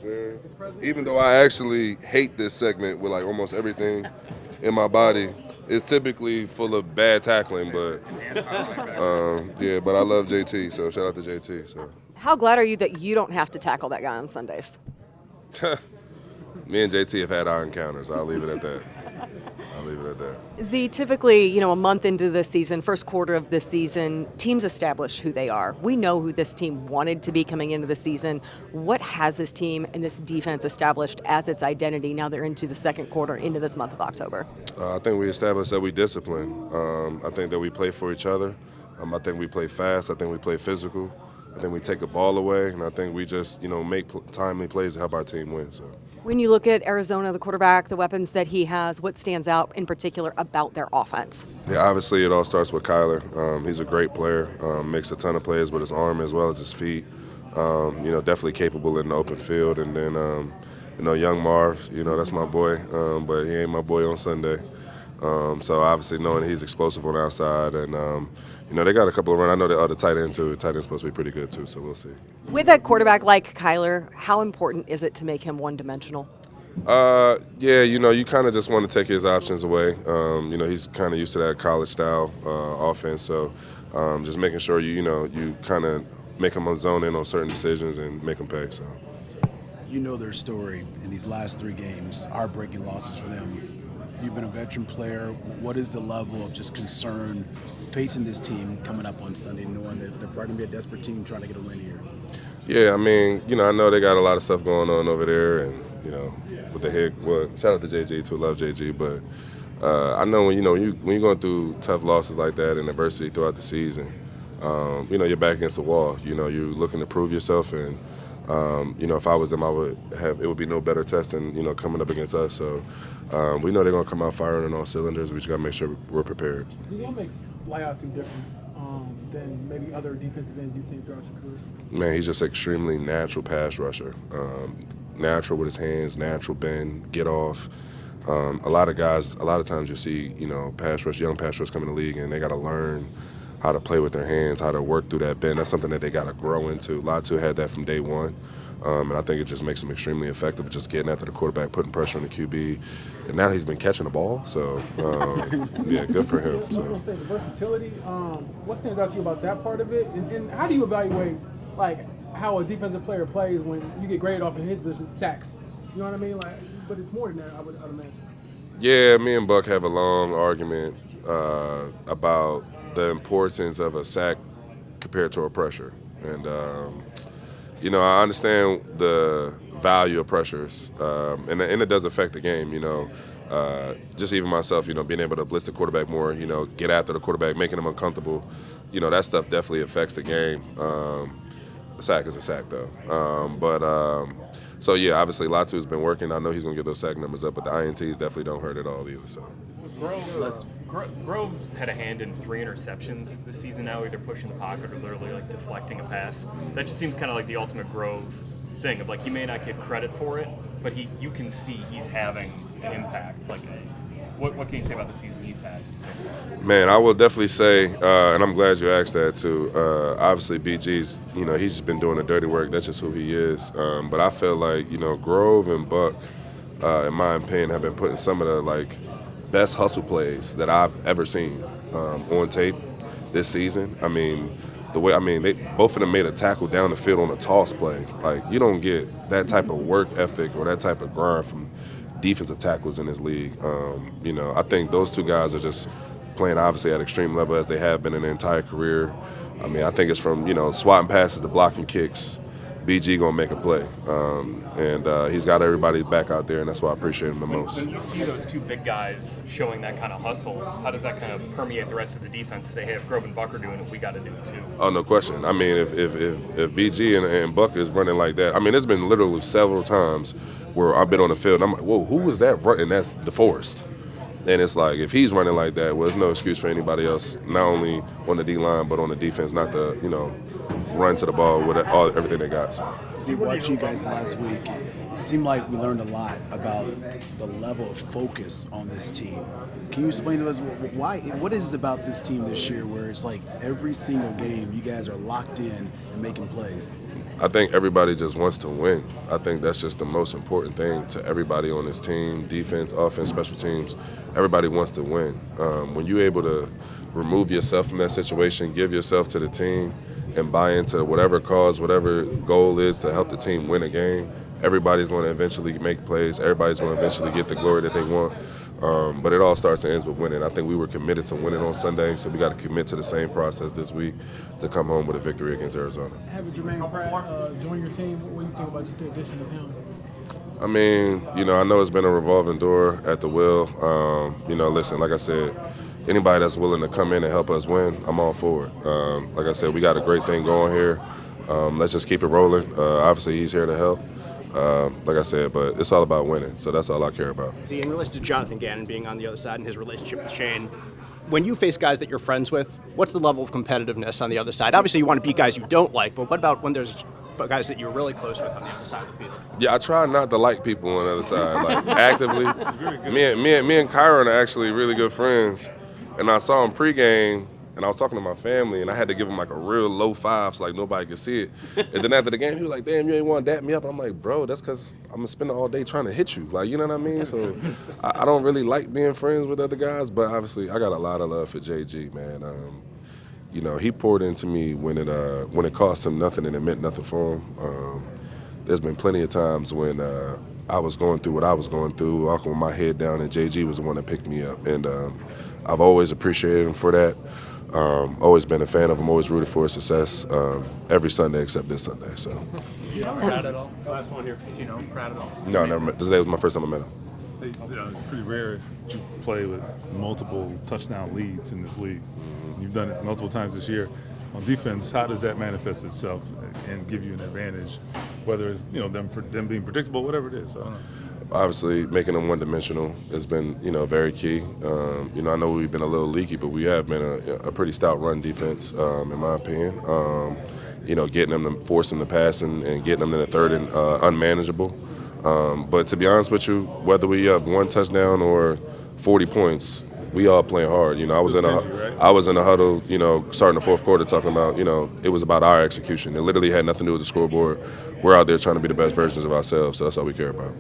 I'm saying? Even though I actually hate this segment with like almost everything in my body, it's typically full of bad tackling, but yeah, but I love JT, so shout out to JT. So How glad are you that you don't have to tackle that guy on Sundays? me and JT have had our encounters. I'll leave it at that. I'll leave it at that. Z, typically, a month into the season, first quarter of the season, teams establish who they are. We know who this team wanted to be coming into the season. What has this team and this defense established as its identity now they're into the second quarter, into this month of October? I think we established that we discipline. I think that we play for each other. I think we play fast. I think we play physical. I think we take the ball away, and I think we just, make timely plays to help our team win. So. When you look at Arizona, the quarterback, the weapons that he has, what stands out in particular about their offense? Yeah, obviously it all starts with Kyler. He's a great player, makes a ton of plays with his arm as well as his feet. Definitely capable in the open field. And then, young Marv, that's my boy, but he ain't my boy on Sunday. So obviously knowing he's explosive on the outside, and they got a couple of runs. I know the other tight end too. The tight end's supposed to be pretty good too, so we'll see. With a quarterback like Kyler, how important is it to make him one-dimensional? Yeah, you kind of just want to take his options away. He's kind of used to that college style offense, so just making sure you kind of make him zone in on certain decisions and make him pay. So. You know their story in these last 3 games, heartbreaking losses for them. You've been a veteran player. What is the level of just concern facing this team coming up on Sunday, knowing that they're probably going to be a desperate team trying to get a win here? Yeah, I know they got a lot of stuff going on over there, and, with the head. Well, shout out to JG too, love JG, but I know when you're going through tough losses like that and adversity throughout the season, you're back against the wall. You're looking to prove yourself, and if I was them, it would be no better test than coming up against us. So we know they're gonna come out firing on all cylinders. We just gotta make sure we're prepared. What makes Laiatu different than maybe other defensive ends you've seen throughout your career? Man, he's just extremely natural pass rusher. Natural with his hands, natural bend, get off. A lot of times you see young pass rush come in the league, and they gotta learn how to play with their hands, how to work through that bend. That's something that they got to grow into. Latu had that from day one, and I think it just makes him extremely effective, just getting after the quarterback, putting pressure on the QB. And now he's been catching the ball, so, yeah, good for him. I was going to say, the versatility, what stands out to you about that part of it? And how do you evaluate, how a defensive player plays when you get graded off in his position, sacks? You know what I mean? But it's more than that, I'd imagine. Yeah, me and Buck have a long argument about the importance of a sack compared to a pressure. And, I understand the value of pressures, and it does affect the game, just even myself, being able to blitz the quarterback more, get after the quarterback, making him uncomfortable, that stuff definitely affects the game. A sack is a sack, though. So, yeah, obviously Latu's been working. I know he's going to get those sack numbers up, but the INTs definitely don't hurt at all either, so. Grove's had a hand in 3 interceptions this season now, either pushing the pocket or literally deflecting a pass. That just seems kind of like the ultimate Grove thing of he may not get credit for it, but you can see he's having an impact. What can you say about the season he's had? Man, I will definitely say, and I'm glad you asked that too. Obviously, BG's, he's just been doing the dirty work. That's just who he is. But I feel like, Grove and Buck, in my opinion, have been putting some of the best hustle plays that I've ever seen on tape this season. They both of them made a tackle down the field on a toss play. You don't get that type of work ethic or that type of grind from defensive tackles in this league. I think those two guys are just playing obviously at extreme level as they have been in their entire career. I think it's from swatting passes to blocking kicks. BG gonna make a play, and he's got everybody back out there, and that's why I appreciate him the most. When you see those two big guys showing that kind of hustle, how does that kind of permeate the rest of the defense? Say, hey, if Grove and Buck are doing it, we got to do it too. Oh, no question. If BG and Buck is running like that, there's been literally several times where I've been on the field and I'm like, whoa, who was that running? That's DeForest. And it's if he's running like that, well, there's no excuse for anybody else, not only on the D-line but on the defense, not to, run to the ball with everything they got. So. See, watching you guys last week, it seemed like we learned a lot about the level of focus on this team. Can you explain to us what is it about this team this year where it's every single game you guys are locked in and making plays? I think everybody just wants to win. I think that's just the most important thing to everybody on this team, defense, offense, special teams. Everybody wants to win. When you're able to remove yourself from that situation, give yourself to the team, and buy into whatever cause, whatever goal is to help the team win a game, everybody's going to eventually make plays. Everybody's going to eventually get the glory that they want. But it all starts and ends with winning. I think we were committed to winning on Sunday, so we got to commit to the same process this week to come home with a victory against Arizona. Having Jermaine Pratt join your team, what do you think about just the addition of him? I mean, I know it's been a revolving door at the wheel. Listen, like I said, anybody that's willing to come in and help us win, I'm all for it. Like I said, we got a great thing going here. Let's just keep it rolling. Obviously, he's here to help. Like I said, but it's all about winning, so that's all I care about. See, in relation to Jonathan Gannon being on the other side and his relationship with Shane, when you face guys that you're friends with, what's the level of competitiveness on the other side? Obviously, you want to beat guys you don't like, but what about when there's guys that you're really close with on the other side of the field? Yeah, I try not to like people on the other side, like actively. Me and Kyron are actually really good friends, and I saw him pregame. And I was talking to my family, and I had to give him like a real low five so like nobody could see it. And then after the game, he was like, "Damn, you ain't want to dap me up." I'm like, "Bro, that's because I'm gonna spend all day trying to hit you." Like, you know what I mean? So I don't really like being friends with other guys, but obviously I got a lot of love for JG, man. He poured into me when it cost him nothing and it meant nothing for him. There's been plenty of times when I was going through what I was going through, walking with my head down, and JG was the one that picked me up. And I've always appreciated him for that. Always been a fan of him, always rooted for his success every Sunday except this Sunday. So. Did you know Pratt at all? Last one here. Did you know Pratt at all? No, never met. Today was my first time I met him. It's pretty rare to play with multiple touchdown leads in this league. You've done it multiple times this year. On defense, how does that manifest itself and give you an advantage, whether it's them being predictable, whatever it is? I don't know. Obviously, making them one-dimensional has been, very key. I know we've been a little leaky, but we have been a pretty stout run defense, in my opinion. Getting them to force them to pass and getting them in the third and unmanageable. But to be honest with you, whether we have one touchdown or 40 points, we all playing hard. I was in a huddle, starting the fourth quarter, talking about, it was about our execution. It literally had nothing to do with the scoreboard. We're out there trying to be the best versions of ourselves, so that's all we care about.